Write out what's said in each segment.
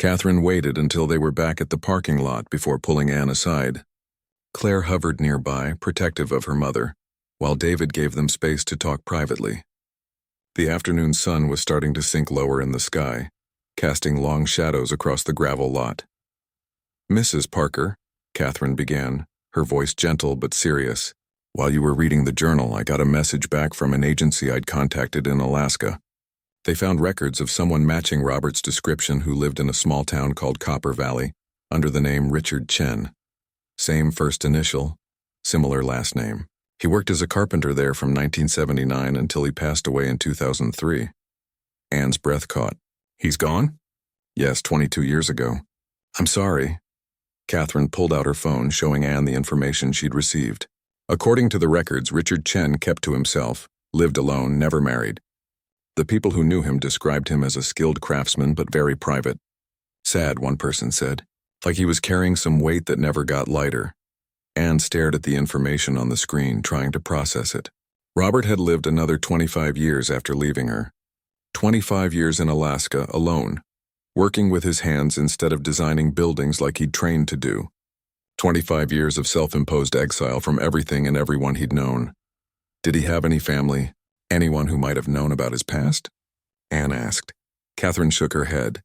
Catherine waited until they were back at the parking lot before pulling Anne aside. Claire hovered nearby, protective of her mother, while David gave them space to talk privately. The afternoon sun was starting to sink lower in the sky, casting long shadows across the gravel lot. "Mrs. Parker," Catherine began, her voice gentle but serious, "while you were reading the journal, I got a message back from an agency I'd contacted in Alaska. They found records of someone matching Robert's description who lived in a small town called Copper Valley, under the name Richard Chen. Same first initial, similar last name. He worked as a carpenter there from 1979 until he passed away in 2003. Anne's breath caught. "He's gone?" "Yes, 22 years ago." "I'm sorry." Catherine pulled out her phone, showing Anne the information she'd received. According to the records, Richard Chen kept to himself, lived alone, never married. The people who knew him described him as a skilled craftsman but very private. "Sad," one person said, "like he was carrying some weight that never got lighter." Anne stared at the information on the screen, trying to process it. Robert had lived another 25 years after leaving her. 25 years in Alaska, alone, working with his hands instead of designing buildings like he'd trained to do. 25 years of self-imposed exile from everything and everyone he'd known. Did he have any family? Anyone who might have known about his past? Anne asked. Catherine shook her head.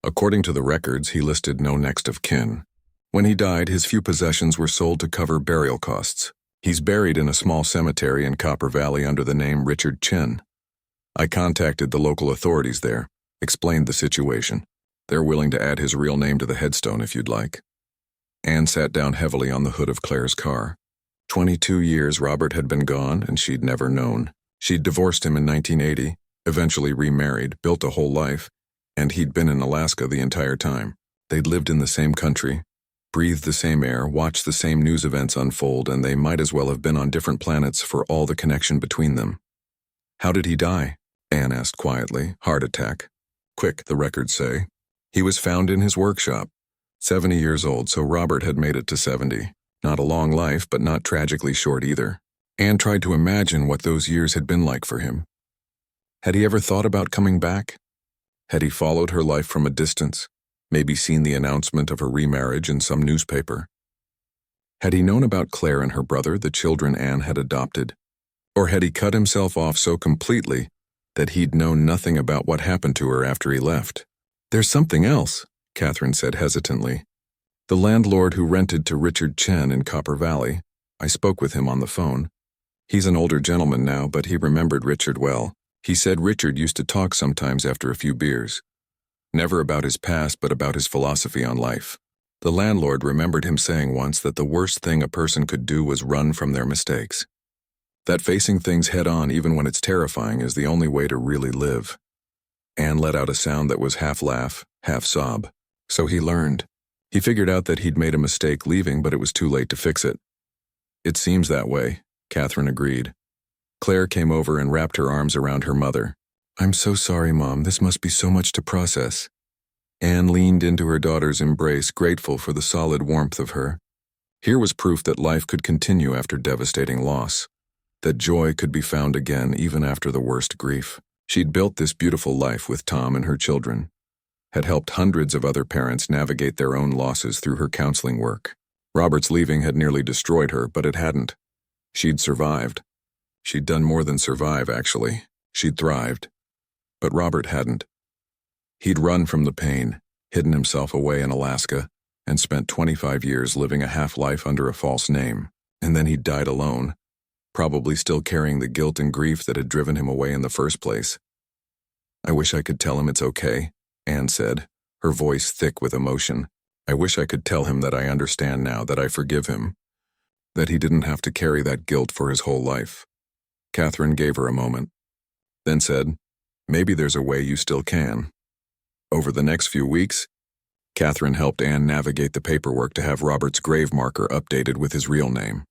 According to the records, he listed no next of kin. When he died, his few possessions were sold to cover burial costs. He's buried in a small cemetery in Copper Valley under the name Richard Chen. I contacted the local authorities there, explained the situation. They're willing to add his real name to the headstone if you'd like. Anne sat down heavily on the hood of Claire's car. 22 years Robert had been gone, and she'd never known. She'd divorced him in 1980, eventually remarried, built a whole life, and he'd been in Alaska the entire time. They'd lived in the same country, breathed the same air, watched the same news events unfold, and they might as well have been on different planets for all the connection between them. "How did he die?" Anne asked quietly. "Heart attack. Quick, the records say. He was found in his workshop. 70 years old, so Robert had made it to 70. Not a long life, but not tragically short either." Anne tried to imagine what those years had been like for him. Had he ever thought about coming back? Had he followed her life from a distance, maybe seen the announcement of her remarriage in some newspaper? Had he known about Claire and her brother, the children Anne had adopted? Or had he cut himself off so completely that he'd known nothing about what happened to her after he left? "There's something else," Catherine said hesitantly. "The landlord who rented to Richard Chen in Copper Valley, I spoke with him on the phone. He's an older gentleman now, but he remembered Richard well. He said Richard used to talk sometimes after a few beers. Never about his past, but about his philosophy on life. The landlord remembered him saying once that the worst thing a person could do was run from their mistakes. That facing things head-on, even when it's terrifying, is the only way to really live." Anne let out a sound that was half laugh, half sob. "So he learned. He figured out that he'd made a mistake leaving, but it was too late to fix it." "It seems that way," Catherine agreed. Claire came over and wrapped her arms around her mother. "I'm so sorry, Mom. This must be so much to process." Anne leaned into her daughter's embrace, grateful for the solid warmth of her. Here was proof that life could continue after devastating loss, that joy could be found again even after the worst grief. She'd built this beautiful life with Tom and her children, had helped hundreds of other parents navigate their own losses through her counseling work. Robert's leaving had nearly destroyed her, but it hadn't. She'd survived. She'd done more than survive, actually. She'd thrived. But Robert hadn't. He'd run from the pain, hidden himself away in Alaska, and spent 25 years living a half-life under a false name. And then he'd died alone, probably still carrying the guilt and grief that had driven him away in the first place. "I wish I could tell him it's okay," Anne said, her voice thick with emotion. "I wish I could tell him that I understand now, that I forgive him, that he didn't have to carry that guilt for his whole life." Catherine gave her a moment, then said, "Maybe there's a way you still can." Over the next few weeks, Catherine helped Anne navigate the paperwork to have Robert's grave marker updated with his real name.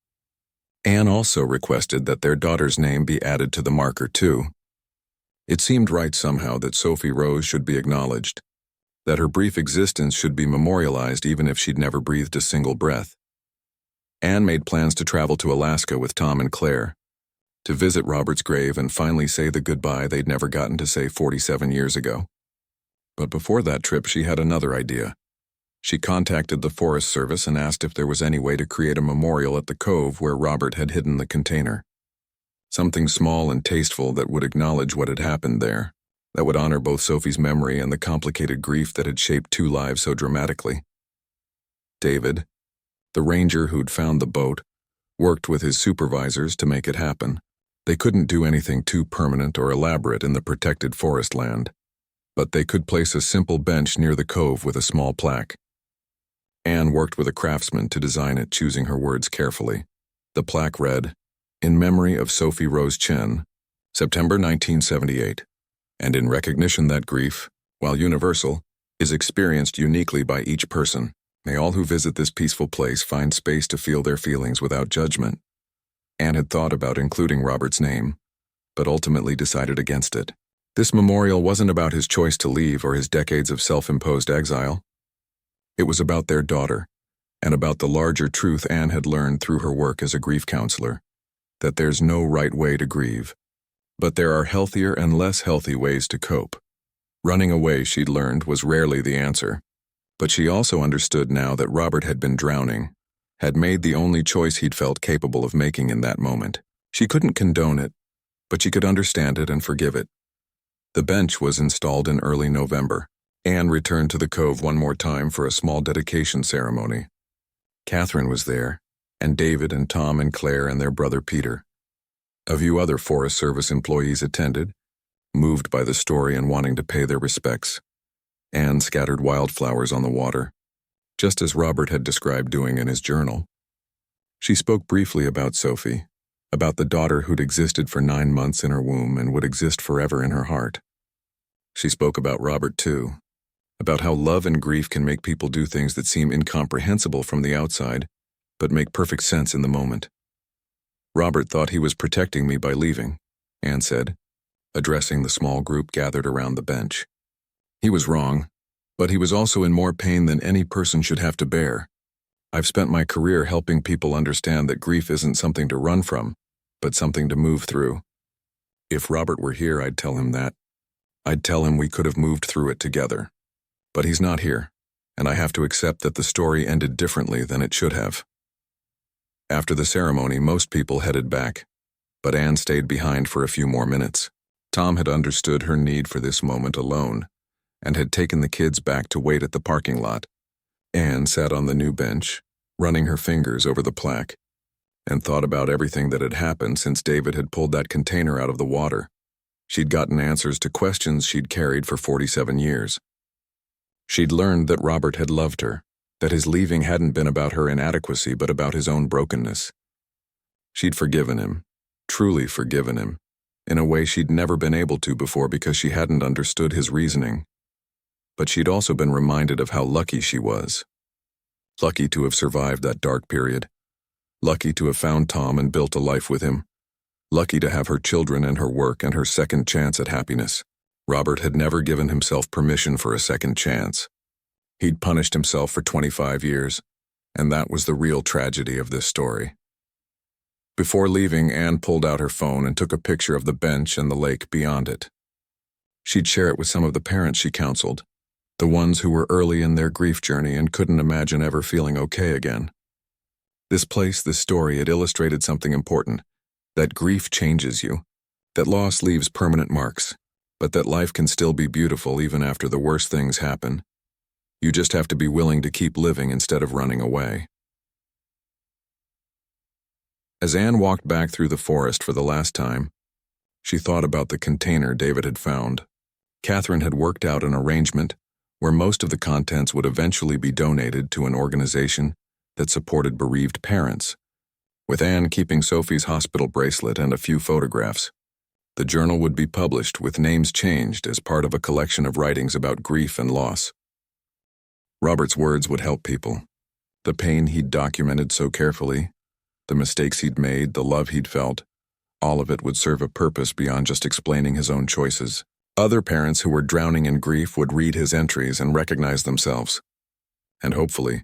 Anne also requested that their daughter's name be added to the marker too. It seemed right somehow that Sophie Rose should be acknowledged, that her brief existence should be memorialized even if she'd never breathed a single breath. Anne made plans to travel to Alaska with Tom and Claire, to visit Robert's grave and finally say the goodbye they'd never gotten to say 47 years ago. But before that trip, she had another idea. She contacted the Forest Service and asked if there was any way to create a memorial at the cove where Robert had hidden the container. Something small and tasteful that would acknowledge what had happened there, that would honor both Sophie's memory and the complicated grief that had shaped two lives so dramatically. David, the ranger who'd found the boat, worked with his supervisors to make it happen. They couldn't do anything too permanent or elaborate in the protected forest land, but they could place a simple bench near the cove with a small plaque. Anne worked with a craftsman to design it, choosing her words carefully. The plaque read, "In memory of Sophie Rose Chen, September 1978, and in recognition that grief, while universal, is experienced uniquely by each person. May all who visit this peaceful place find space to feel their feelings without judgment." Anne had thought about including Robert's name, but ultimately decided against it. This memorial wasn't about his choice to leave or his decades of self-imposed exile. It was about their daughter, and about the larger truth Anne had learned through her work as a grief counselor, that there's no right way to grieve, but there are healthier and less healthy ways to cope. Running away, she'd learned, was rarely the answer, but she also understood now that Robert had been drowning, had made the only choice he'd felt capable of making in that moment. She couldn't condone it, but she could understand it and forgive it. The bench was installed in early November. Anne returned to the cove one more time for a small dedication ceremony. Catherine was there, and David and Tom and Claire and their brother Peter. A few other Forest Service employees attended, moved by the story and wanting to pay their respects. Anne scattered wildflowers on the water, just as Robert had described doing in his journal. She spoke briefly about Sophie, about the daughter who'd existed for 9 months in her womb and would exist forever in her heart. She spoke about Robert, too, about how love and grief can make people do things that seem incomprehensible from the outside, but make perfect sense in the moment. "Robert thought he was protecting me by leaving," Anne said, addressing the small group gathered around the bench. "He was wrong, but he was also in more pain than any person should have to bear. I've spent my career helping people understand that grief isn't something to run from, but something to move through. If Robert were here, I'd tell him that. I'd tell him we could have moved through it together. But he's not here, and I have to accept that the story ended differently than it should have." After the ceremony, most people headed back, but Anne stayed behind for a few more minutes. Tom had understood her need for this moment alone, and had taken the kids back to wait at the parking lot. Anne sat on the new bench, running her fingers over the plaque, and thought about everything that had happened since David had pulled that container out of the water. She'd gotten answers to questions she'd carried for 47 years. She'd learned that Robert had loved her, that his leaving hadn't been about her inadequacy but about his own brokenness. She'd forgiven him, truly forgiven him, in a way she'd never been able to before because she hadn't understood his reasoning. But she'd also been reminded of how lucky she was. Lucky to have survived that dark period. Lucky to have found Tom and built a life with him. Lucky to have her children and her work and her second chance at happiness. Robert had never given himself permission for a second chance. He'd punished himself for 25 years, and that was the real tragedy of this story. Before leaving, Anne pulled out her phone and took a picture of the bench and the lake beyond it. She'd share it with some of the parents she counseled, the ones who were early in their grief journey and couldn't imagine ever feeling okay again. This place, this story, it illustrated something important, that grief changes you, that loss leaves permanent marks, but that life can still be beautiful even after the worst things happen. You just have to be willing to keep living instead of running away. As Anne walked back through the forest for the last time, she thought about the container David had found. Catherine had worked out an arrangement where most of the contents would eventually be donated to an organization that supported bereaved parents, with Anne keeping Sophie's hospital bracelet and a few photographs. The journal would be published with names changed as part of a collection of writings about grief and loss. Robert's words would help people. The pain he'd documented so carefully, the mistakes he'd made, the love he'd felt, all of it would serve a purpose beyond just explaining his own choices. Other parents who were drowning in grief would read his entries and recognize themselves. And hopefully,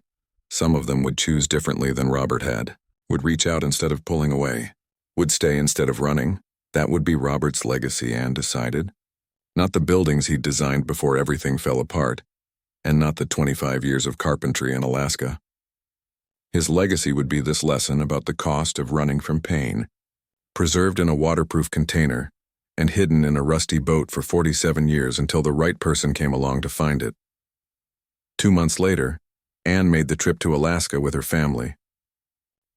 some of them would choose differently than Robert had, would reach out instead of pulling away, would stay instead of running. That would be Robert's legacy, Anne decided. Not the buildings he'd designed before everything fell apart, and not the 25 years of carpentry in Alaska. His legacy would be this lesson about the cost of running from pain, preserved in a waterproof container and hidden in a rusty boat for 47 years until the right person came along to find it. 2 months later, Anne made the trip to Alaska with her family.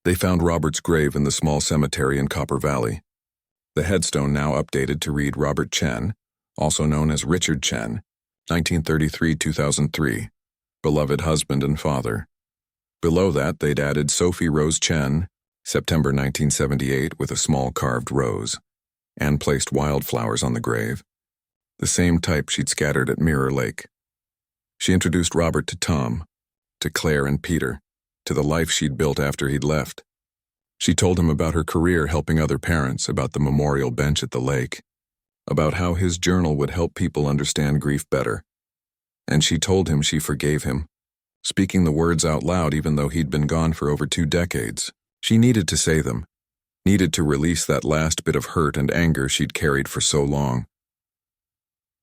They found Robert's grave in the small cemetery in Copper Valley. The headstone now updated to read Robert Chen, also known as Richard Chen, 1933-2003, beloved husband and father. Below that, they'd added Sophie Rose Chen, September 1978, with a small carved rose, and placed wildflowers on the grave, the same type she'd scattered at Mirror Lake. She introduced Robert to Tom, to Claire and Peter, to the life she'd built after he'd left. She told him about her career helping other parents, about the memorial bench at the lake, about how his journal would help people understand grief better. And she told him she forgave him, speaking the words out loud even though he'd been gone for over 2 decades. She needed to say them, needed to release that last bit of hurt and anger she'd carried for so long.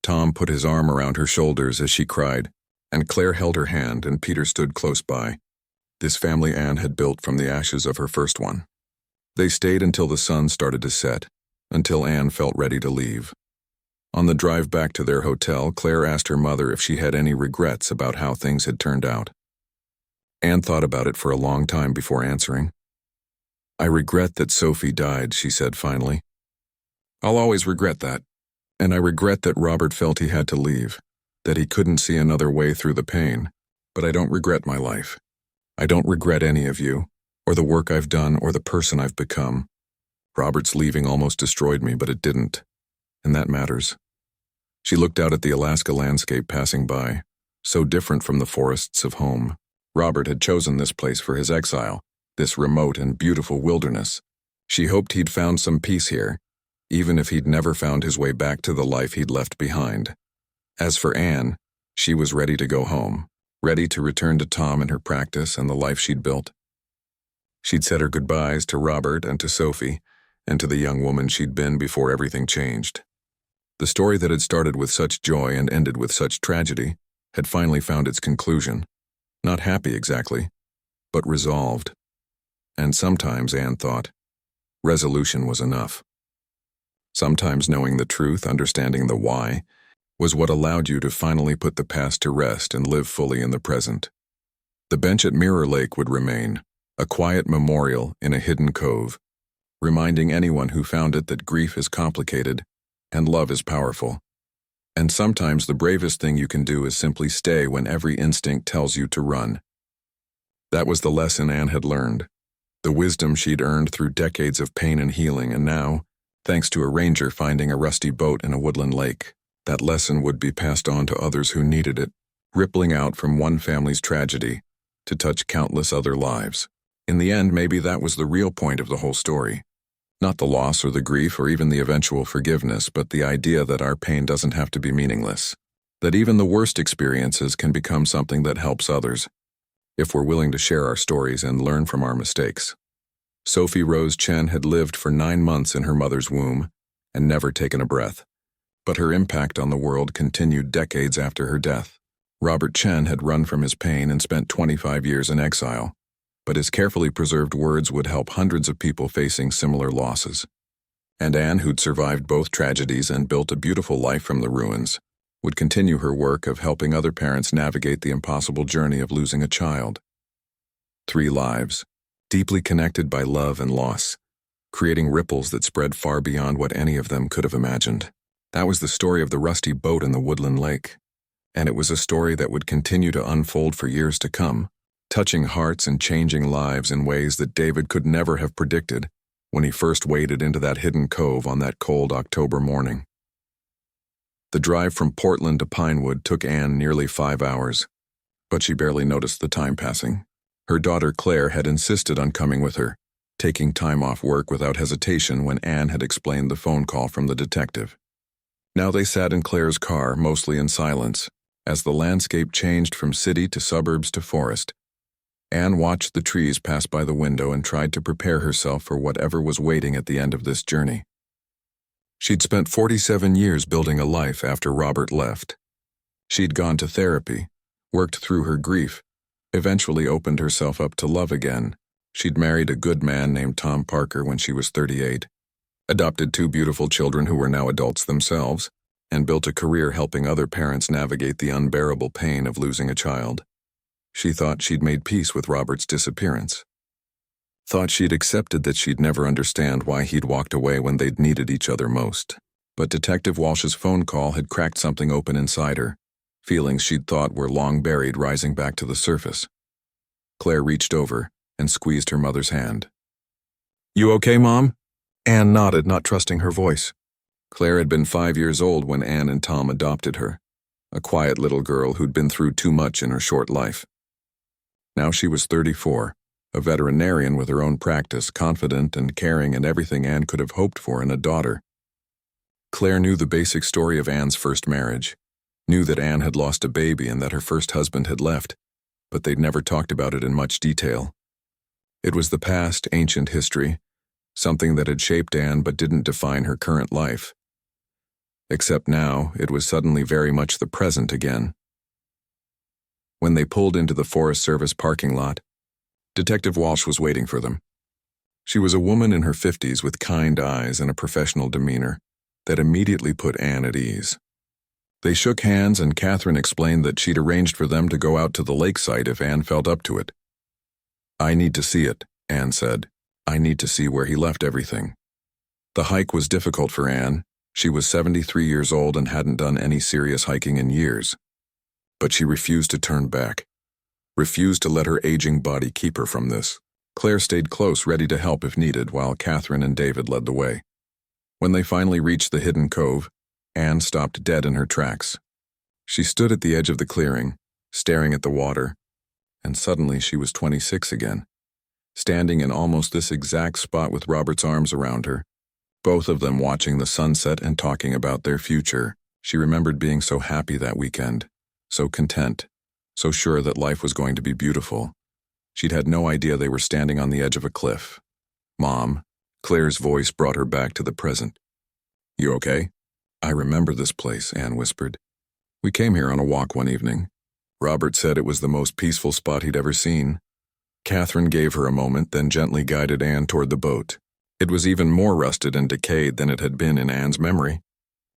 Tom put his arm around her shoulders as she cried, and Claire held her hand and Peter stood close by. This family Anne had built from the ashes of her first one. They stayed until the sun started to set, until Anne felt ready to leave. On the drive back to their hotel, Claire asked her mother if she had any regrets about how things had turned out. Anne thought about it for a long time before answering. "I regret that Sophie died," she said finally. "I'll always regret that. And I regret that Robert felt he had to leave, that he couldn't see another way through the pain. But I don't regret my life. I don't regret any of you, or the work I've done, or the person I've become. Robert's leaving almost destroyed me, but it didn't. And that matters." She looked out at the Alaska landscape passing by, so different from the forests of home. Robert had chosen this place for his exile, this remote and beautiful wilderness. She hoped he'd found some peace here, even if he'd never found his way back to the life he'd left behind. As for Anne, she was ready to go home, ready to return to Tom and her practice and the life she'd built. She'd said her goodbyes to Robert and to Sophie, and to the young woman she'd been before everything changed. The story that had started with such joy and ended with such tragedy had finally found its conclusion. Not happy exactly, but resolved. And sometimes, Anne thought, resolution was enough. Sometimes knowing the truth, understanding the why, was what allowed you to finally put the past to rest and live fully in the present. The bench at Mirror Lake would remain, a quiet memorial in a hidden cove, reminding anyone who found it that grief is complicated and love is powerful. And sometimes the bravest thing you can do is simply stay when every instinct tells you to run. That was the lesson Anne had learned, the wisdom she'd earned through decades of pain and healing, and now, thanks to a ranger finding a rusty boat in a woodland lake, that lesson would be passed on to others who needed it, rippling out from one family's tragedy to touch countless other lives. In the end, maybe that was the real point of the whole story. Not the loss or the grief or even the eventual forgiveness, but the idea that our pain doesn't have to be meaningless, that even the worst experiences can become something that helps others, if we're willing to share our stories and learn from our mistakes. Sophie Rose Chen had lived for 9 months in her mother's womb and never taken a breath, but her impact on the world continued decades after her death. Robert Chen had run from his pain and spent 25 years in exile, but his carefully preserved words would help hundreds of people facing similar losses. And Anne, who'd survived both tragedies and built a beautiful life from the ruins, would continue her work of helping other parents navigate the impossible journey of losing a child. 3 lives, deeply connected by love and loss, creating ripples that spread far beyond what any of them could have imagined. That was the story of the rusty boat in the Woodland Lake, and it was a story that would continue to unfold for years to come, touching hearts and changing lives in ways that David could never have predicted when he first waded into that hidden cove on that cold October morning. The drive from Portland to Pinewood took Anne nearly 5 hours, but she barely noticed the time passing. Her daughter Claire had insisted on coming with her, taking time off work without hesitation when Anne had explained the phone call from the detective. Now they sat in Claire's car, mostly in silence, as the landscape changed from city to suburbs to forest. Anne watched the trees pass by the window and tried to prepare herself for whatever was waiting at the end of this journey. She'd spent 47 years building a life after Robert left. She'd gone to therapy, worked through her grief, eventually opened herself up to love again. She'd married a good man named Tom Parker when she was 38, adopted 2 beautiful children who were now adults themselves, and built a career helping other parents navigate the unbearable pain of losing a child. She thought she'd made peace with Robert's disappearance. Thought she'd accepted that she'd never understand why he'd walked away when they'd needed each other most. But Detective Walsh's phone call had cracked something open inside her, feelings she'd thought were long buried rising back to the surface. Claire reached over and squeezed her mother's hand. "You okay, Mom?" Anne nodded, not trusting her voice. Claire had been 5 years old when Anne and Tom adopted her, a quiet little girl who'd been through too much in her short life. Now she was 34, a veterinarian with her own practice, confident and caring and everything Anne could have hoped for in a daughter. Claire knew the basic story of Anne's first marriage, knew that Anne had lost a baby and that her first husband had left, but they'd never talked about it in much detail. It was the past, ancient history, something that had shaped Anne but didn't define her current life. Except now, it was suddenly very much the present again. When they pulled into the Forest Service parking lot, Detective Walsh was waiting for them. She was a woman in her 50s with kind eyes and a professional demeanor that immediately put Anne at ease. They shook hands and Catherine explained that she'd arranged for them to go out to the lakeside if Anne felt up to it. "I need to see it," Anne said. "I need to see where he left everything." The hike was difficult for Anne. She was 73 years old and hadn't done any serious hiking in years. But she refused to turn back, refused to let her aging body keep her from this. Claire stayed close, ready to help if needed, while Catherine and David led the way. When they finally reached the hidden cove, Anne stopped dead in her tracks. She stood at the edge of the clearing, staring at the water, and suddenly she was 26 again, standing in almost this exact spot with Robert's arms around her, both of them watching the sunset and talking about their future. She remembered being so happy that weekend, so content, so sure that life was going to be beautiful. She'd had no idea they were standing on the edge of a cliff. "Mom," Claire's voice brought her back to the present. "You okay?" "I remember this place," Anne whispered. "We came here on a walk one evening. Robert said it was the most peaceful spot he'd ever seen." Catherine gave her a moment, then gently guided Anne toward the boat. It was even more rusted and decayed than it had been in Anne's memory.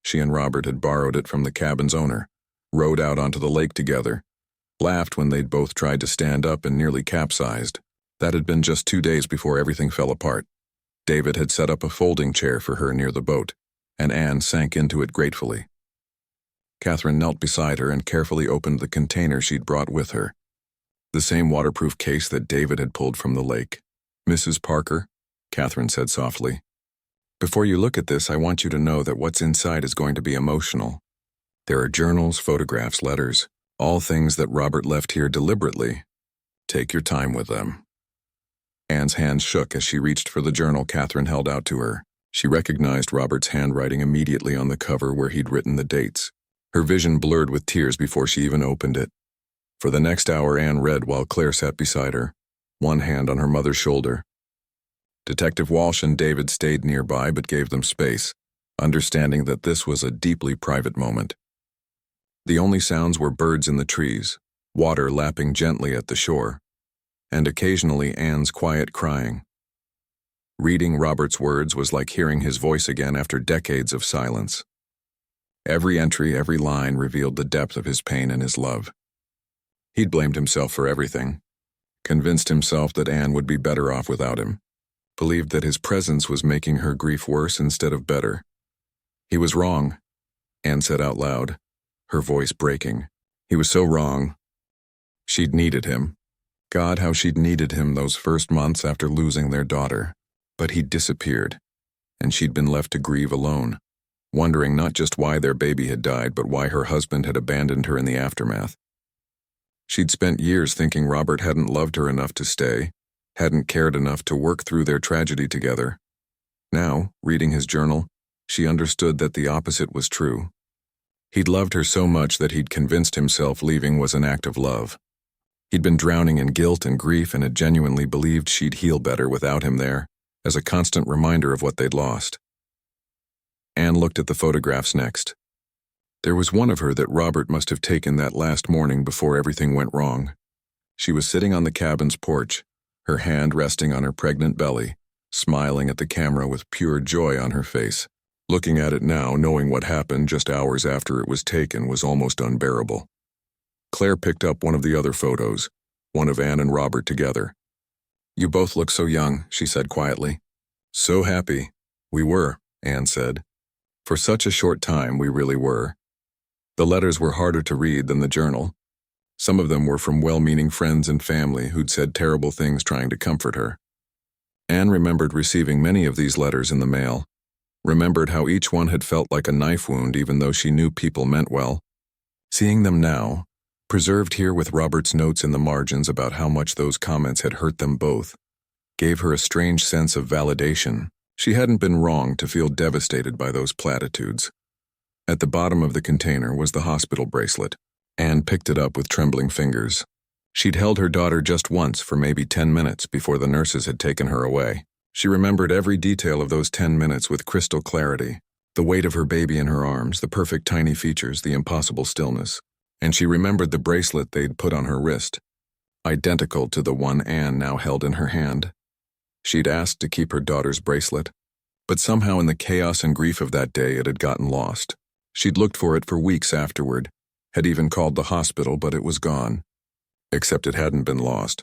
She and Robert had borrowed it from the cabin's owner, rowed out onto the lake together, laughed when they'd both tried to stand up and nearly capsized. That had been just 2 days before everything fell apart. David had set up a folding chair for her near the boat, and Anne sank into it gratefully. Catherine knelt beside her and carefully opened the container she'd brought with her, the same waterproof case that David had pulled from the lake. "Mrs. Parker," Catherine said softly, "before you look at this, I want you to know that what's inside is going to be emotional. There are journals, photographs, letters, all things that Robert left here deliberately. Take your time with them." Anne's hands shook as she reached for the journal Catherine held out to her. She recognized Robert's handwriting immediately on the cover where he'd written the dates. Her vision blurred with tears before she even opened it. For the next hour, Anne read while Claire sat beside her, one hand on her mother's shoulder. Detective Walsh and David stayed nearby but gave them space, understanding that this was a deeply private moment. The only sounds were birds in the trees, water lapping gently at the shore, and occasionally Anne's quiet crying. Reading Robert's words was like hearing his voice again after decades of silence. Every entry, every line revealed the depth of his pain and his love. He'd blamed himself for everything, convinced himself that Anne would be better off without him, believed that his presence was making her grief worse instead of better. He was wrong, Anne said out loud, her voice breaking. He was so wrong. She'd needed him. God, how she'd needed him those first months after losing their daughter. But he'd disappeared, and she'd been left to grieve alone, wondering not just why their baby had died, but why her husband had abandoned her in the aftermath. She'd spent years thinking Robert hadn't loved her enough to stay, hadn't cared enough to work through their tragedy together. Now, reading his journal, she understood that the opposite was true. He'd loved her so much that he'd convinced himself leaving was an act of love. He'd been drowning in guilt and grief and had genuinely believed she'd heal better without him there, as a constant reminder of what they'd lost. Anne looked at the photographs next. There was one of her that Robert must have taken that last morning before everything went wrong. She was sitting on the cabin's porch, her hand resting on her pregnant belly, smiling at the camera with pure joy on her face. Looking at it now, knowing what happened just hours after it was taken, was almost unbearable. Claire picked up one of the other photos, one of Anne and Robert together. "You both look so young," she said quietly. "So happy." "We were," Anne said. "For such a short time, we really were." The letters were harder to read than the journal. Some of them were from well-meaning friends and family who'd said terrible things trying to comfort her. Anne remembered receiving many of these letters in the mail, remembered how each one had felt like a knife wound even though she knew people meant well. Seeing them now, preserved here with Robert's notes in the margins about how much those comments had hurt them both, gave her a strange sense of validation. She hadn't been wrong to feel devastated by those platitudes. At the bottom of the container was the hospital bracelet. Anne picked it up with trembling fingers. She'd held her daughter just once for maybe 10 minutes before the nurses had taken her away. She remembered every detail of those 10 minutes with crystal clarity. The weight of her baby in her arms, the perfect tiny features, the impossible stillness. And she remembered the bracelet they'd put on her wrist, identical to the one Anne now held in her hand. She'd asked to keep her daughter's bracelet, but somehow in the chaos and grief of that day it had gotten lost. She'd looked for it for weeks afterward, had even called the hospital, but it was gone. Except it hadn't been lost.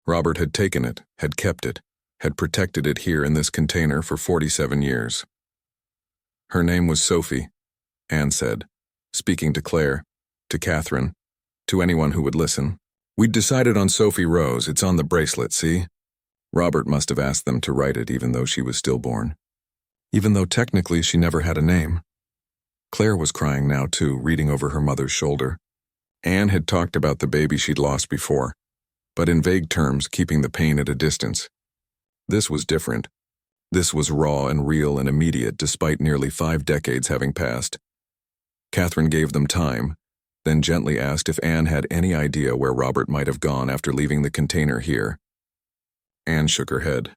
Robert had taken it, had kept it, had protected it here in this container for 47 years. Her name was Sophie, Anne said, speaking to Claire, to Catherine, to anyone who would listen. "We'd decided on Sophie Rose. It's on the bracelet, see?" Robert must have asked them to write it even though she was stillborn. Even though technically she never had a name. Claire was crying now too, reading over her mother's shoulder. Anne had talked about the baby she'd lost before, but in vague terms, keeping the pain at a distance. This was different. This was raw and real and immediate despite nearly 5 decades having passed. Catherine gave them time, then gently asked if Anne had any idea where Robert might have gone after leaving the container here. Anne shook her head.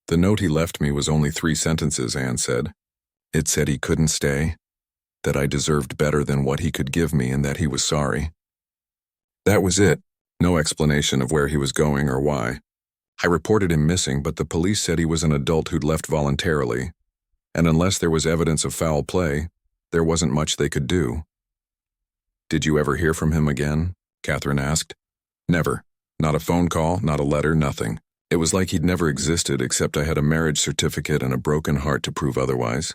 "The note he left me was only 3 sentences, Anne said. It said he couldn't stay, that I deserved better than what he could give me, and that he was sorry. That was it. No explanation of where he was going or why. I reported him missing, but the police said he was an adult who'd left voluntarily, and unless there was evidence of foul play, there wasn't much they could do." "Did you ever hear from him again?" Catherine asked. "Never. Not a phone call, not a letter, nothing. It was like he'd never existed, except I had a marriage certificate and a broken heart to prove otherwise."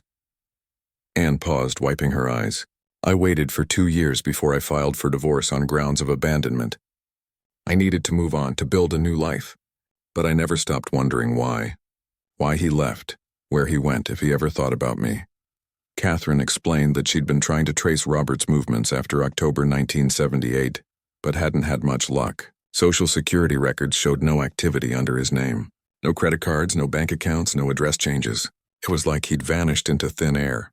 Anne paused, wiping her eyes. "I waited for 2 years before I filed for divorce on grounds of abandonment. I needed to move on, to build a new life. But I never stopped wondering why. Why he left, where he went, if he ever thought about me." Catherine explained that she'd been trying to trace Robert's movements after October 1978, but hadn't had much luck. Social Security records showed no activity under his name. No credit cards, no bank accounts, no address changes. It was like he'd vanished into thin air.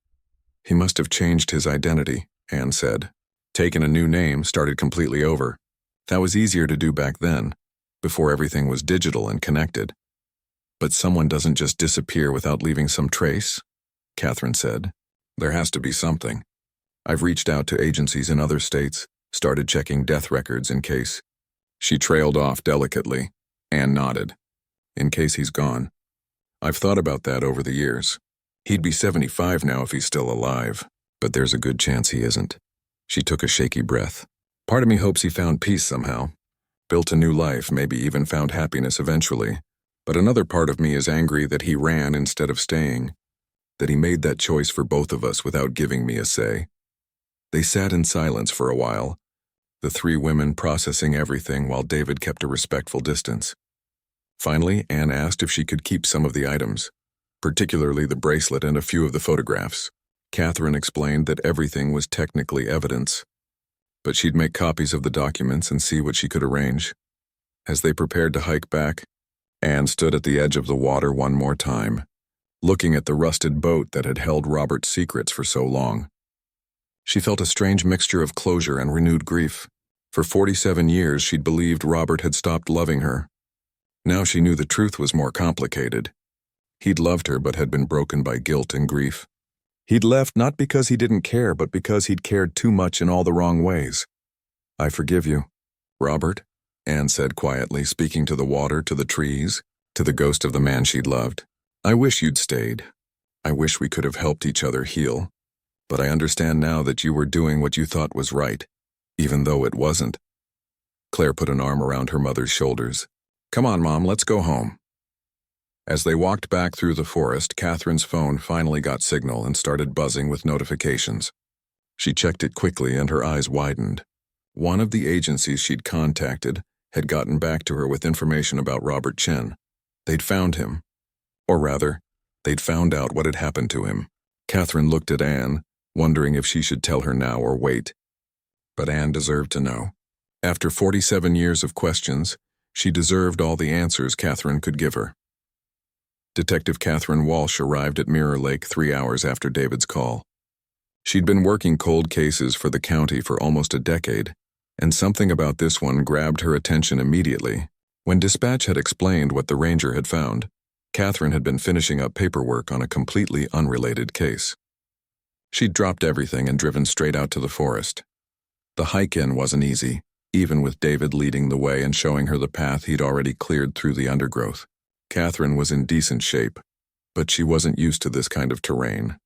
"He must have changed his identity," Anne said. "Taken a new name, started completely over. That was easier to do back then, before everything was digital and connected. But someone doesn't just disappear without leaving some trace," Catherine said. "There has to be something. I've reached out to agencies in other states, started checking death records in case." She trailed off delicately. Anne nodded. "In case he's gone. I've thought about that over the years. He'd be 75 now if he's still alive, but there's a good chance he isn't." She took a shaky breath. "Part of me hopes he found peace somehow. Built a new life, maybe even found happiness eventually. But another part of me is angry that he ran instead of staying, that he made that choice for both of us without giving me a say." They sat in silence for a while, the 3 women processing everything while David kept a respectful distance. Finally, Anne asked if she could keep some of the items, particularly the bracelet and a few of the photographs. Catherine explained that everything was technically evidence, but she'd make copies of the documents and see what she could arrange. As they prepared to hike back, Anne stood at the edge of the water one more time, looking at the rusted boat that had held Robert's secrets for so long. She felt a strange mixture of closure and renewed grief. For 47 years, she'd believed Robert had stopped loving her. Now she knew the truth was more complicated. He'd loved her but had been broken by guilt and grief. He'd left not because he didn't care, but because he'd cared too much in all the wrong ways. "I forgive you, Robert," Anne said quietly, speaking to the water, to the trees, to the ghost of the man she'd loved. "I wish you'd stayed. I wish we could have helped each other heal. But I understand now that you were doing what you thought was right, even though it wasn't." Claire put an arm around her mother's shoulders. "Come on, Mom, let's go home." As they walked back through the forest, Catherine's phone finally got signal and started buzzing with notifications. She checked it quickly and her eyes widened. One of the agencies she'd contacted had gotten back to her with information about Robert Chen. They'd found him. Or rather, they'd found out what had happened to him. Catherine looked at Anne, wondering if she should tell her now or wait. But Anne deserved to know. After 47 years of questions, she deserved all the answers Catherine could give her. Detective Catherine Walsh arrived at Mirror Lake 3 hours after David's call. She'd been working cold cases for the county for almost a decade, and something about this one grabbed her attention immediately. When dispatch had explained what the ranger had found, Catherine had been finishing up paperwork on a completely unrelated case. She'd dropped everything and driven straight out to the forest. The hike-in wasn't easy, even with David leading the way and showing her the path he'd already cleared through the undergrowth. Catherine was in decent shape, but she wasn't used to this kind of terrain.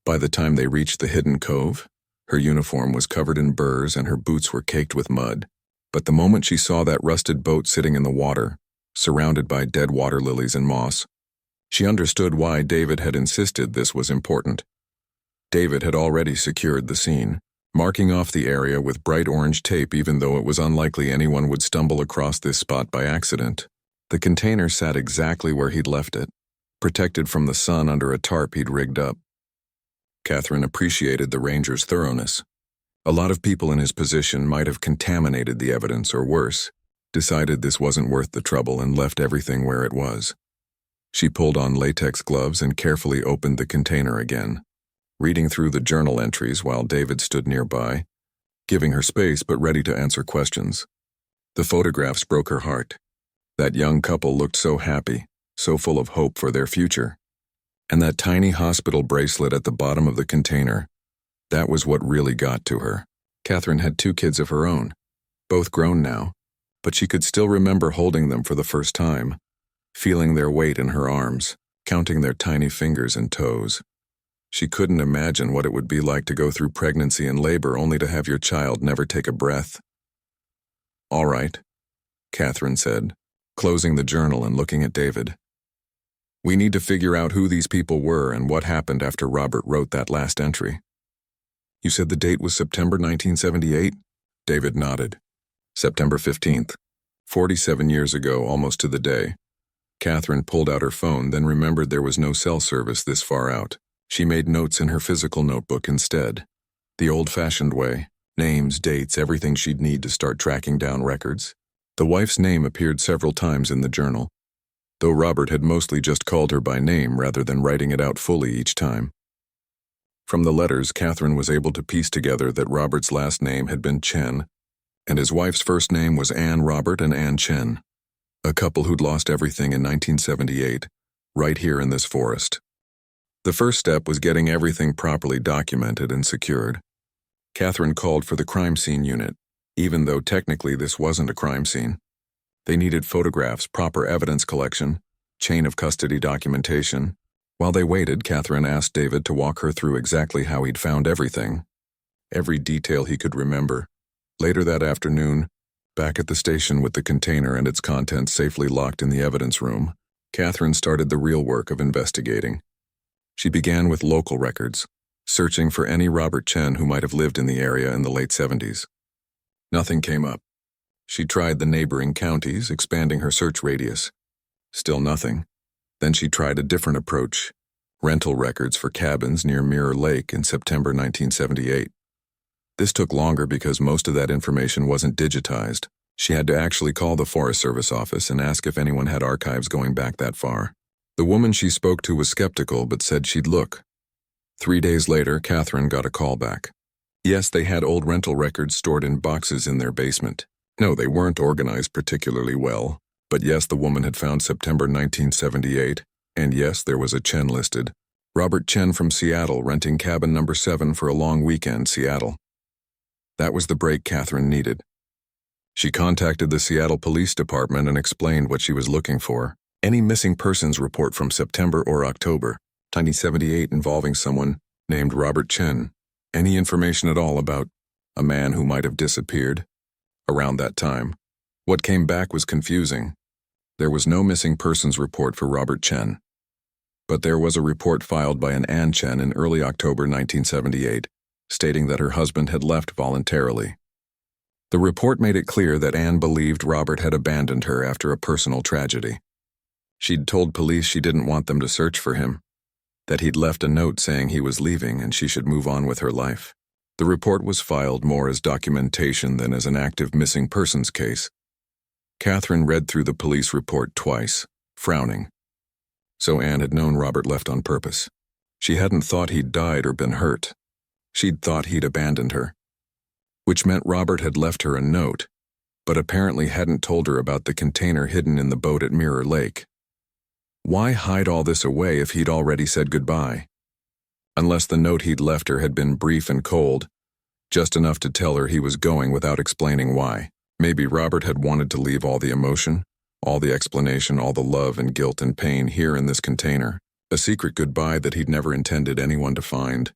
By the time they reached the hidden cove, her uniform was covered in burrs and her boots were caked with mud. But the moment she saw that rusted boat sitting in the water, surrounded by dead water lilies and moss, she understood why David had insisted this was important. David had already secured the scene, marking off the area with bright orange tape even though it was unlikely anyone would stumble across this spot by accident. The container sat exactly where he'd left it, protected from the sun under a tarp he'd rigged up. Catherine appreciated the ranger's thoroughness. A lot of people in his position might have contaminated the evidence or worse, decided this wasn't worth the trouble and left everything where it was. She pulled on latex gloves and carefully opened the container again, reading through the journal entries while David stood nearby, giving her space but ready to answer questions. The photographs broke her heart. That young couple looked so happy, so full of hope for their future. And that tiny hospital bracelet at the bottom of the container, that was what really got to her. Catherine had 2 kids of her own, both grown now, but she could still remember holding them for the first time, feeling their weight in her arms, counting their tiny fingers and toes. She couldn't imagine what it would be like to go through pregnancy and labor only to have your child never take a breath. "All right," Catherine said, closing the journal and looking at David. "We need to figure out who these people were and what happened after Robert wrote that last entry." "You said the date was September 1978? David nodded. "September 15th. 47 years ago, almost to the day." Catherine pulled out her phone, then remembered there was no cell service this far out. She made notes in her physical notebook instead. The old-fashioned way, names, dates, everything she'd need to start tracking down records. The wife's name appeared several times in the journal, though Robert had mostly just called her by name rather than writing it out fully each time. From the letters, Catherine was able to piece together that Robert's last name had been Chen, and his wife's first name was Anne Robert and Anne Chen, a couple who'd lost everything in 1978, right here in this forest. The first step was getting everything properly documented and secured. Catherine called for the crime scene unit, even though technically this wasn't a crime scene. They needed photographs, proper evidence collection, chain of custody documentation. While they waited, Catherine asked David to walk her through exactly how he'd found everything, every detail he could remember. Later that afternoon, back at the station with the container and its contents safely locked in the evidence room, Catherine started the real work of investigating. She began with local records, searching for any Robert Chen who might have lived in the area in the late 70s. Nothing came up. She tried the neighboring counties, expanding her search radius. Still nothing. Then she tried a different approach, rental records for cabins near Mirror Lake in September 1978. This took longer because most of that information wasn't digitized. She had to actually call the Forest Service office and ask if anyone had archives going back that far. The woman she spoke to was skeptical but said she'd look. 3 days later, Catherine got a call back. Yes, they had old rental records stored in boxes in their basement. No, they weren't organized particularly well. But yes, the woman had found September 1978, and yes, there was a Chen listed. Robert Chen from Seattle renting cabin number 7 for a long weekend, Seattle. That was the break Catherine needed. She contacted the Seattle Police Department and explained what she was looking for. Any missing persons report from September or October 1978 involving someone named Robert Chen. Any information at all about a man who might have disappeared around that time. What came back was confusing. There was no missing persons report for Robert Chen. But there was a report filed by an Ann Chen in early October 1978, stating that her husband had left voluntarily. The report made it clear that Ann believed Robert had abandoned her after a personal tragedy. She'd told police she didn't want them to search for him, that he'd left a note saying he was leaving and she should move on with her life. The report was filed more as documentation than as an active missing persons case. Catherine read through the police report twice, frowning. So Ann had known Robert left on purpose. She hadn't thought he'd died or been hurt. She'd thought he'd abandoned her, which meant Robert had left her a note, but apparently hadn't told her about the container hidden in the boat at Mirror Lake. Why hide all this away if he'd already said goodbye? Unless the note he'd left her had been brief and cold, just enough to tell her he was going without explaining why. Maybe Robert had wanted to leave all the emotion, all the explanation, all the love and guilt and pain here in this container. A secret goodbye that he'd never intended anyone to find.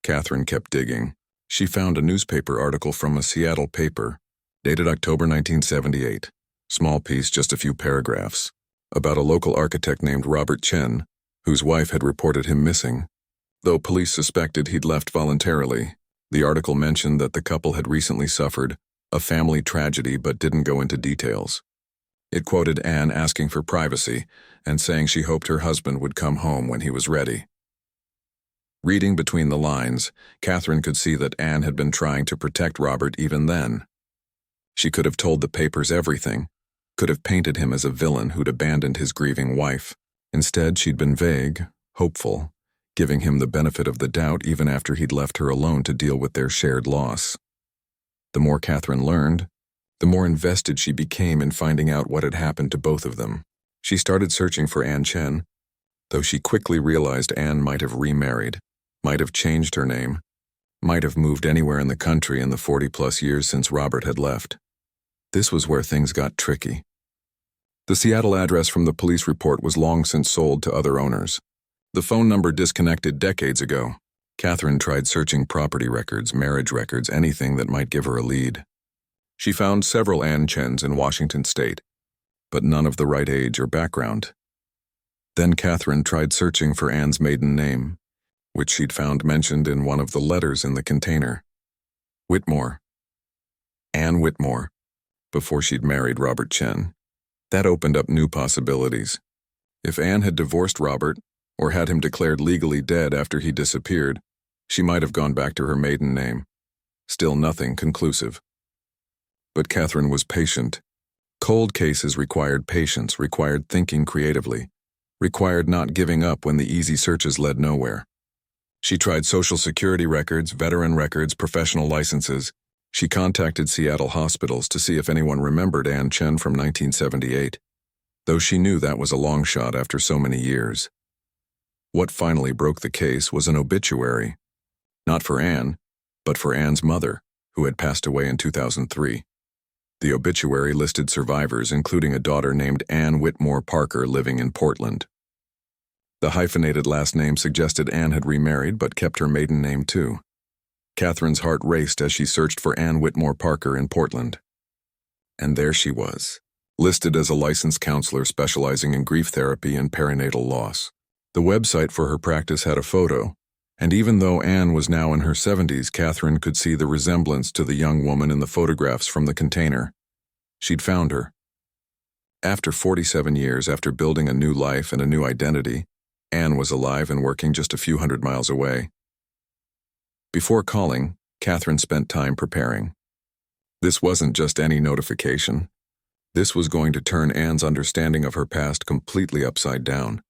Catherine kept digging. She found a newspaper article from a Seattle paper, dated October 1978. Small piece, just a few paragraphs, about a local architect named Robert Chen, whose wife had reported him missing. Though police suspected he'd left voluntarily, the article mentioned that the couple had recently suffered a family tragedy but didn't go into details. It quoted Ann asking for privacy and saying she hoped her husband would come home when he was ready. Reading between the lines, Catherine could see that Ann had been trying to protect Robert even then. She could have told the papers everything, could have painted him as a villain who'd abandoned his grieving wife. Instead, she'd been vague, hopeful, giving him the benefit of the doubt even after he'd left her alone to deal with their shared loss. The more Catherine learned, the more invested she became in finding out what had happened to both of them. She started searching for Ann Chen, though she quickly realized Ann might have remarried, might have changed her name, might have moved anywhere in the country in the 40-plus years since Robert had left. This was where things got tricky. The Seattle address from the police report was long since sold to other owners. The phone number disconnected decades ago. Catherine tried searching property records, marriage records, anything that might give her a lead. She found several Ann Chens in Washington state, but none of the right age or background. Then Catherine tried searching for Ann's maiden name, which she'd found mentioned in one of the letters in the container. Whitmore. Ann Whitmore, before she'd married Robert Chen. That opened up new possibilities. If Ann had divorced Robert, or had him declared legally dead after he disappeared, she might have gone back to her maiden name. Still nothing conclusive. But Catherine was patient. Cold cases required patience, required thinking creatively, required not giving up when the easy searches led nowhere. She tried Social Security records, veteran records, professional licenses. She contacted Seattle hospitals to see if anyone remembered Ann Chen from 1978, though she knew that was a long shot after so many years. What finally broke the case was an obituary, not for Ann, but for Ann's mother, who had passed away in 2003. The obituary listed survivors, including a daughter named Ann Whitmore Parker living in Portland. The hyphenated last name suggested Ann had remarried but kept her maiden name too. Catherine's heart raced as she searched for Ann Whitmore Parker in Portland. And there she was, listed as a licensed counselor specializing in grief therapy and perinatal loss. The website for her practice had a photo, and even though Ann was now in her 70s, Catherine could see the resemblance to the young woman in the photographs from the container. She'd found her. After 47 years, after building a new life and a new identity, Ann was alive and working just a few hundred miles away. Before calling, Catherine spent time preparing. This wasn't just any notification. This was going to turn Ann's understanding of her past completely upside down.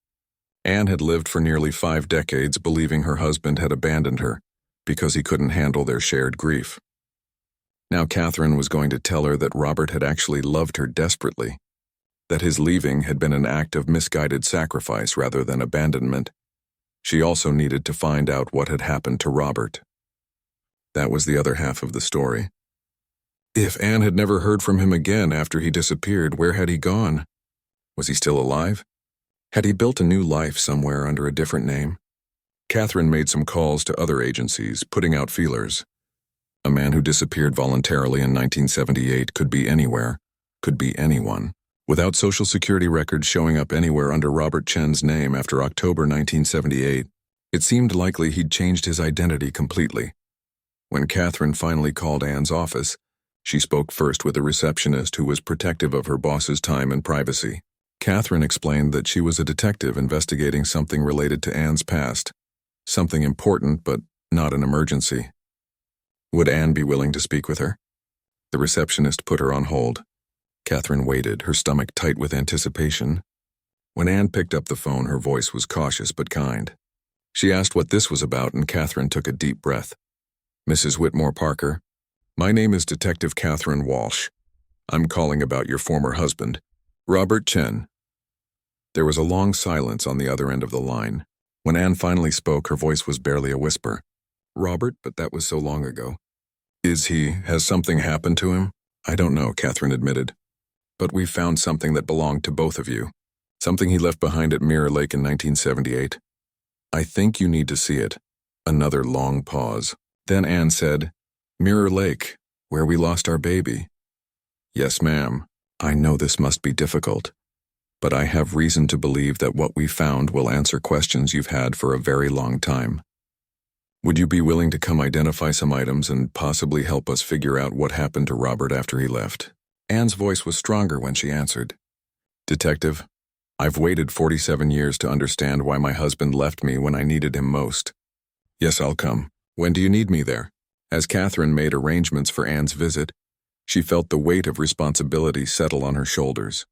Ann had lived for nearly 5 decades believing her husband had abandoned her because he couldn't handle their shared grief. Now Catherine was going to tell her that Robert had actually loved her desperately, that his leaving had been an act of misguided sacrifice rather than abandonment, She also needed to find out what had happened to Robert. That was the other half of the story. If Anne had never heard from him again after he disappeared, where had he gone? Was he still alive? Had he built a new life somewhere under a different name? Catherine made some calls to other agencies, putting out feelers. A man who disappeared voluntarily in 1978 could be anywhere, could be anyone. Without Social Security records showing up anywhere under Robert Chen's name after October 1978, it seemed likely he'd changed his identity completely. When Catherine finally called Anne's office, she spoke first with a receptionist who was protective of her boss's time and privacy. Catherine explained that she was a detective investigating something related to Anne's past, something important but not an emergency. Would Anne be willing to speak with her? The receptionist put her on hold. Catherine waited, her stomach tight with anticipation. When Anne picked up the phone, her voice was cautious but kind. She asked what this was about, and Catherine took a deep breath. "Mrs. Whitmore Parker, my name is Detective Catherine Walsh. I'm calling about your former husband, Robert Chen." There was a long silence on the other end of the line. When Anne finally spoke, her voice was barely a whisper. "Robert, but that was so long ago." Has something happened to him?" "I don't know," Catherine admitted. "But we found something that belonged to both of you. Something he left behind at Mirror Lake in 1978. I think you need to see it." Another long pause. Then Anne said, "Mirror Lake, where we lost our baby." "Yes, ma'am. I know this must be difficult, but I have reason to believe that what we found will answer questions you've had for a very long time. Would you be willing to come identify some items and possibly help us figure out what happened to Robert after he left?" Anne's voice was stronger when she answered. "Detective, I've waited 47 years to understand why my husband left me when I needed him most." "Yes, I'll come. When do you need me there?" As Catherine made arrangements for Anne's visit, she felt the weight of responsibility settle on her shoulders.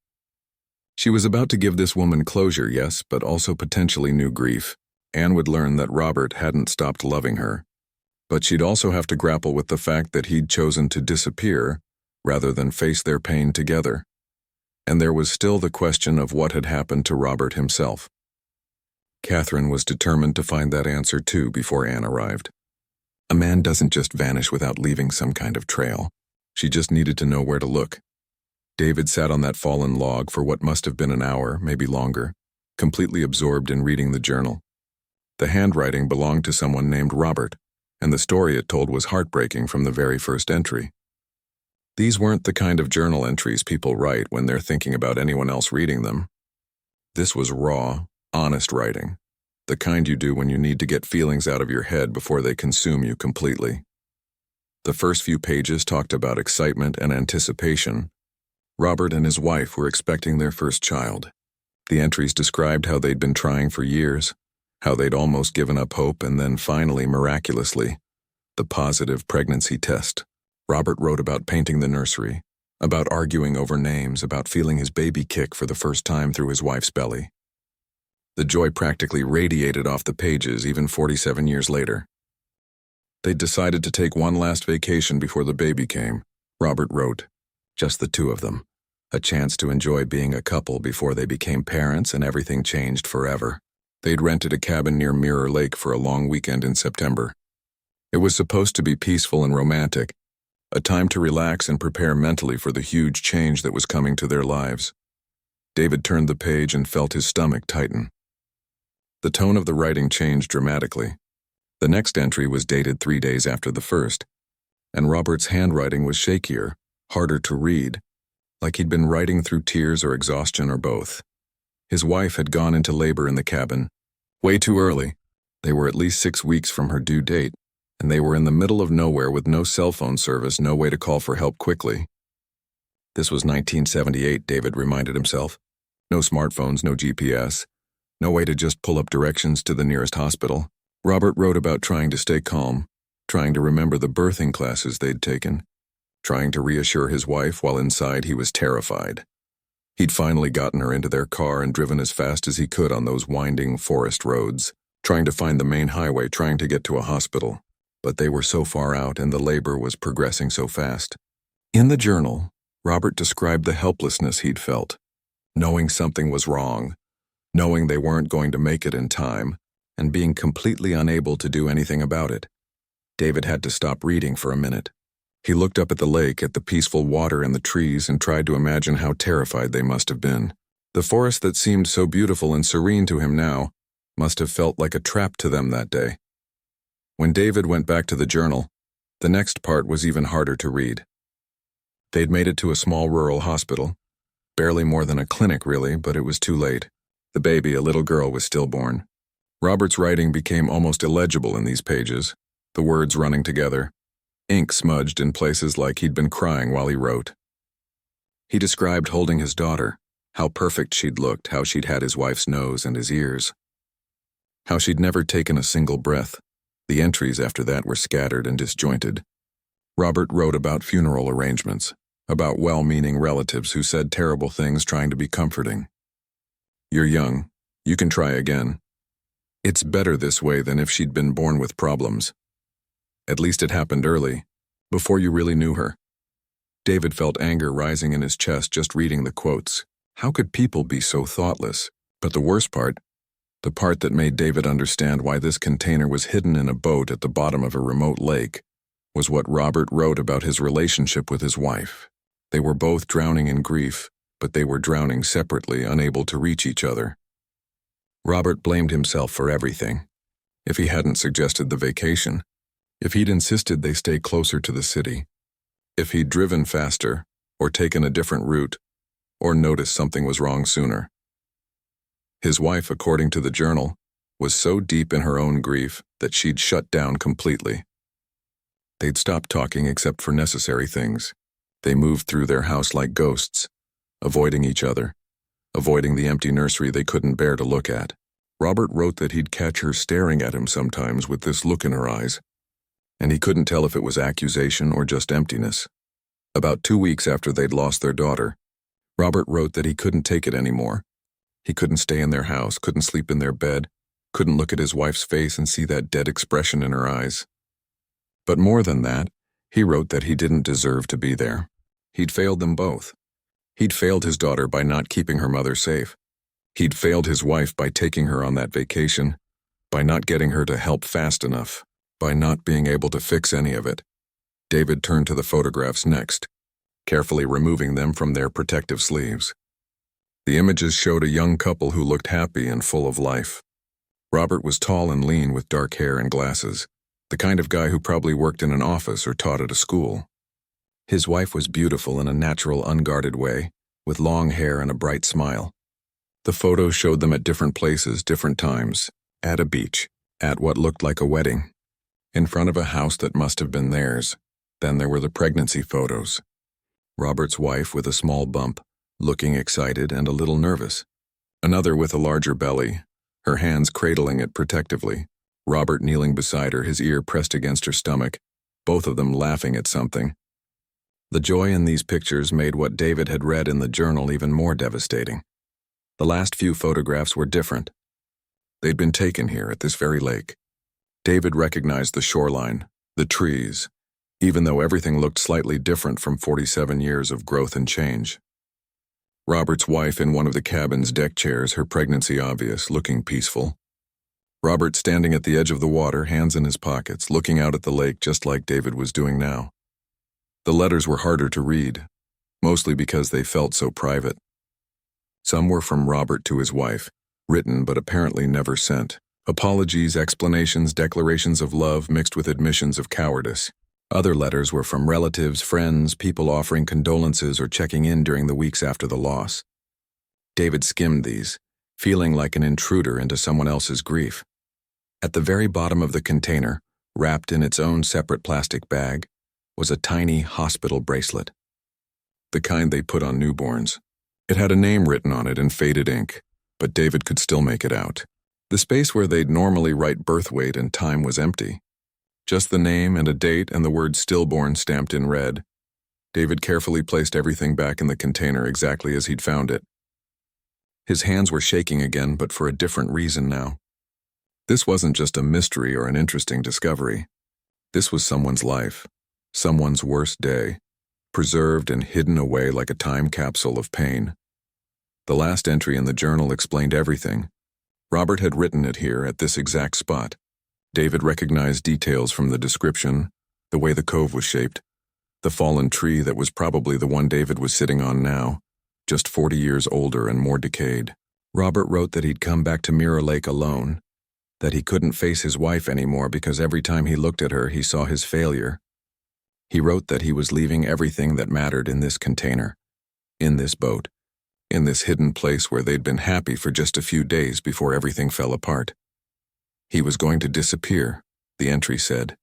She was about to give this woman closure, yes, but also potentially new grief. Anne would learn that Robert hadn't stopped loving her. But she'd also have to grapple with the fact that he'd chosen to disappear rather than face their pain together. And there was still the question of what had happened to Robert himself. Catherine was determined to find that answer too before Anne arrived. A man doesn't just vanish without leaving some kind of trail. She just needed to know where to look. David sat on that fallen log for what must have been an hour, maybe longer, completely absorbed in reading the journal. The handwriting belonged to someone named Robert, and the story it told was heartbreaking from the very first entry. These weren't the kind of journal entries people write when they're thinking about anyone else reading them. This was raw, honest writing, the kind you do when you need to get feelings out of your head before they consume you completely. The first few pages talked about excitement and anticipation. Robert and his wife were expecting their first child. The entries described how they'd been trying for years, how they'd almost given up hope, and then finally, miraculously, the positive pregnancy test. Robert wrote about painting the nursery, about arguing over names, about feeling his baby kick for the first time through his wife's belly. The joy practically radiated off the pages even 47 years later. They'd decided to take one last vacation before the baby came, Robert wrote. Just the two of them. A chance to enjoy being a couple before they became parents and everything changed forever. They'd rented a cabin near Mirror Lake for a long weekend in September. It was supposed to be peaceful and romantic, a time to relax and prepare mentally for the huge change that was coming to their lives. David turned the page and felt his stomach tighten. The tone of the writing changed dramatically. The next entry was dated 3 days after the first, and Robert's handwriting was shakier, harder to read, like he'd been writing through tears or exhaustion or both. His wife had gone into labor in the cabin. Way too early. They were at least 6 weeks from her due date, and they were in the middle of nowhere with no cell phone service, no way to call for help quickly. This was 1978, David reminded himself. No smartphones, no GPS, no way to just pull up directions to the nearest hospital. Robert wrote about trying to stay calm, trying to remember the birthing classes they'd taken, trying to reassure his wife while inside he was terrified. He'd finally gotten her into their car and driven as fast as he could on those winding forest roads, trying to find the main highway, trying to get to a hospital. But they were so far out and the labor was progressing so fast. In the journal, Robert described the helplessness he'd felt, knowing something was wrong, knowing they weren't going to make it in time, and being completely unable to do anything about it. David had to stop reading for a minute. He looked up at the lake, at the peaceful water and the trees, and tried to imagine how terrified they must have been. The forest that seemed so beautiful and serene to him now must have felt like a trap to them that day. When David went back to the journal, the next part was even harder to read. They'd made it to a small rural hospital. Barely more than a clinic, really, but it was too late. The baby, a little girl, was stillborn. Robert's writing became almost illegible in these pages, the words running together, ink smudged in places like he'd been crying while he wrote. He described holding his daughter, how perfect she'd looked, how she'd had his wife's nose and his ears, how she'd never taken a single breath. The entries after that were scattered and disjointed. Robert wrote about funeral arrangements, about well-meaning relatives who said terrible things trying to be comforting. "You're young. You can try again. It's better this way than if she'd been born with problems. At least it happened early, before you really knew her." David felt anger rising in his chest just reading the quotes. How could people be so thoughtless? But the worst part, the part that made David understand why this container was hidden in a boat at the bottom of a remote lake, was what Robert wrote about his relationship with his wife. They were both drowning in grief, but they were drowning separately, unable to reach each other. Robert blamed himself for everything. If he hadn't suggested the vacation, if he'd insisted they stay closer to the city, if he'd driven faster, or taken a different route, or noticed something was wrong sooner. His wife, according to the journal, was so deep in her own grief that she'd shut down completely. They'd stopped talking except for necessary things. They moved through their house like ghosts, avoiding each other, avoiding the empty nursery they couldn't bear to look at. Robert wrote that he'd catch her staring at him sometimes with this look in her eyes, and he couldn't tell if it was accusation or just emptiness. About 2 weeks after they'd lost their daughter, Robert wrote that he couldn't take it anymore. He couldn't stay in their house, couldn't sleep in their bed, couldn't look at his wife's face and see that dead expression in her eyes. But more than that, he wrote that he didn't deserve to be there. He'd failed them both. He'd failed his daughter by not keeping her mother safe. He'd failed his wife by taking her on that vacation, by not getting her to help fast enough, by not being able to fix any of it. David turned to the photographs next, carefully removing them from their protective sleeves. The images showed a young couple who looked happy and full of life. Robert was tall and lean with dark hair and glasses, the kind of guy who probably worked in an office or taught at a school. His wife was beautiful in a natural, unguarded way, with long hair and a bright smile. The photos showed them at different places, different times, at a beach, at what looked like a wedding, in front of a house that must have been theirs. Then there were the pregnancy photos. Robert's wife with a small bump, looking excited and a little nervous. Another with a larger belly, her hands cradling it protectively. Robert kneeling beside her, his ear pressed against her stomach, both of them laughing at something. The joy in these pictures made what David had read in the journal even more devastating. The last few photographs were different. They'd been taken here at this very lake. David recognized the shoreline, the trees, even though everything looked slightly different from 47 years of growth and change. Robert's wife in one of the cabin's deck chairs, her pregnancy obvious, looking peaceful. Robert standing at the edge of the water, hands in his pockets, looking out at the lake just like David was doing now. The letters were harder to read, mostly because they felt so private. Some were from Robert to his wife, written but apparently never sent. Apologies, explanations, declarations of love mixed with admissions of cowardice. Other letters were from relatives, friends, people offering condolences or checking in during the weeks after the loss. David skimmed these, feeling like an intruder into someone else's grief. At the very bottom of the container, wrapped in its own separate plastic bag, was a tiny hospital bracelet. The kind they put on newborns. It had a name written on it in faded ink, but David could still make it out. The space where they'd normally write birth weight and time was empty. Just the name and a date and the word stillborn stamped in red. David carefully placed everything back in the container exactly as he'd found it. His hands were shaking again, but for a different reason now. This wasn't just a mystery or an interesting discovery. This was someone's life, someone's worst day, preserved and hidden away like a time capsule of pain. The last entry in the journal explained everything. Robert had written it here at this exact spot. David recognized details from the description, the way the cove was shaped, the fallen tree that was probably the one David was sitting on now, just 40 years older and more decayed. Robert wrote that he'd come back to Mirror Lake alone, that he couldn't face his wife anymore because every time he looked at her he saw his failure. He wrote that he was leaving everything that mattered in this container, in this boat, in this hidden place where they'd been happy for just a few days before everything fell apart. He was going to disappear, the entry said.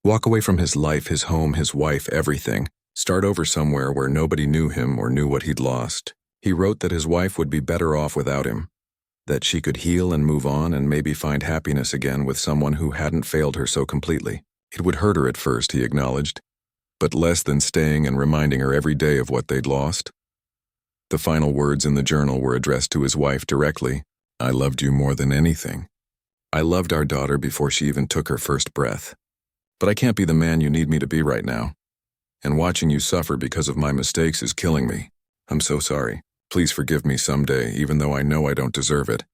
Walk away from his life, his home, his wife, everything. Start over somewhere where nobody knew him or knew what he'd lost. He wrote that his wife would be better off without him, that she could heal and move on and maybe find happiness again with someone who hadn't failed her so completely. It would hurt her at first, he acknowledged, but less than staying and reminding her every day of what they'd lost. The final words in the journal were addressed to his wife directly. I loved you more than anything. I loved our daughter before she even took her first breath. But I can't be the man you need me to be right now. And watching you suffer because of my mistakes is killing me. I'm so sorry. Please forgive me someday, even though I know I don't deserve it.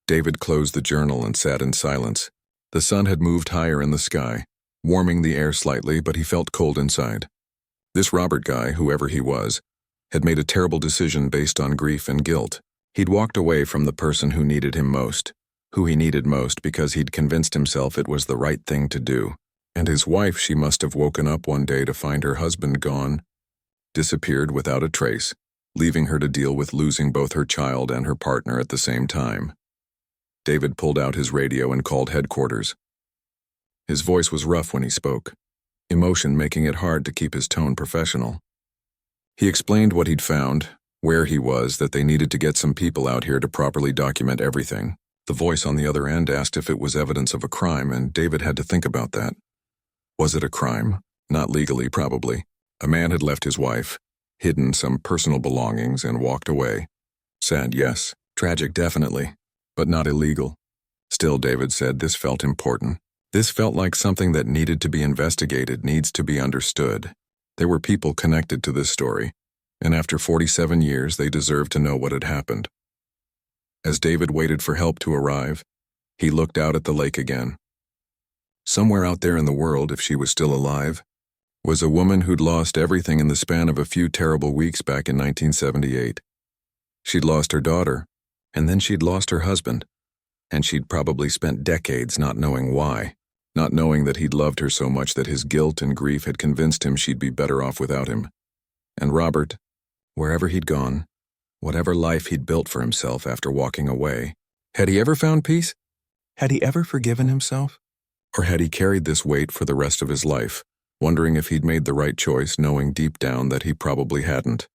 David closed the journal and sat in silence. The sun had moved higher in the sky, warming the air slightly, but he felt cold inside. This Robert guy, whoever he was, had made a terrible decision based on grief and guilt. He'd walked away from the person who needed him most, who he needed most because he'd convinced himself it was the right thing to do. And his wife, she must have woken up one day to find her husband gone, disappeared without a trace, leaving her to deal with losing both her child and her partner at the same time. David pulled out his radio and called headquarters. His voice was rough when he spoke, emotion making it hard to keep his tone professional. He explained what he'd found, where he was, that they needed to get some people out here to properly document everything. The voice on the other end asked if it was evidence of a crime, and David had to think about that. Was it a crime? Not legally, probably. A man had left his wife, hidden some personal belongings, and walked away. Sad, yes. Tragic, definitely. But not illegal. Still, David said, this felt important. This felt like something that needed to be investigated, needs to be understood. There were people connected to this story, and after 47 years, they deserved to know what had happened. As David waited for help to arrive, he looked out at the lake again. Somewhere out there in the world, if she was still alive, was a woman who'd lost everything in the span of a few terrible weeks back in 1978. She'd lost her daughter, and then she'd lost her husband, and she'd probably spent decades not knowing why, not knowing that he'd loved her so much that his guilt and grief had convinced him she'd be better off without him. And Robert, wherever he'd gone, whatever life he'd built for himself after walking away, had he ever found peace? Had he ever forgiven himself? Or had he carried this weight for the rest of his life, wondering if he'd made the right choice, knowing deep down that he probably hadn't?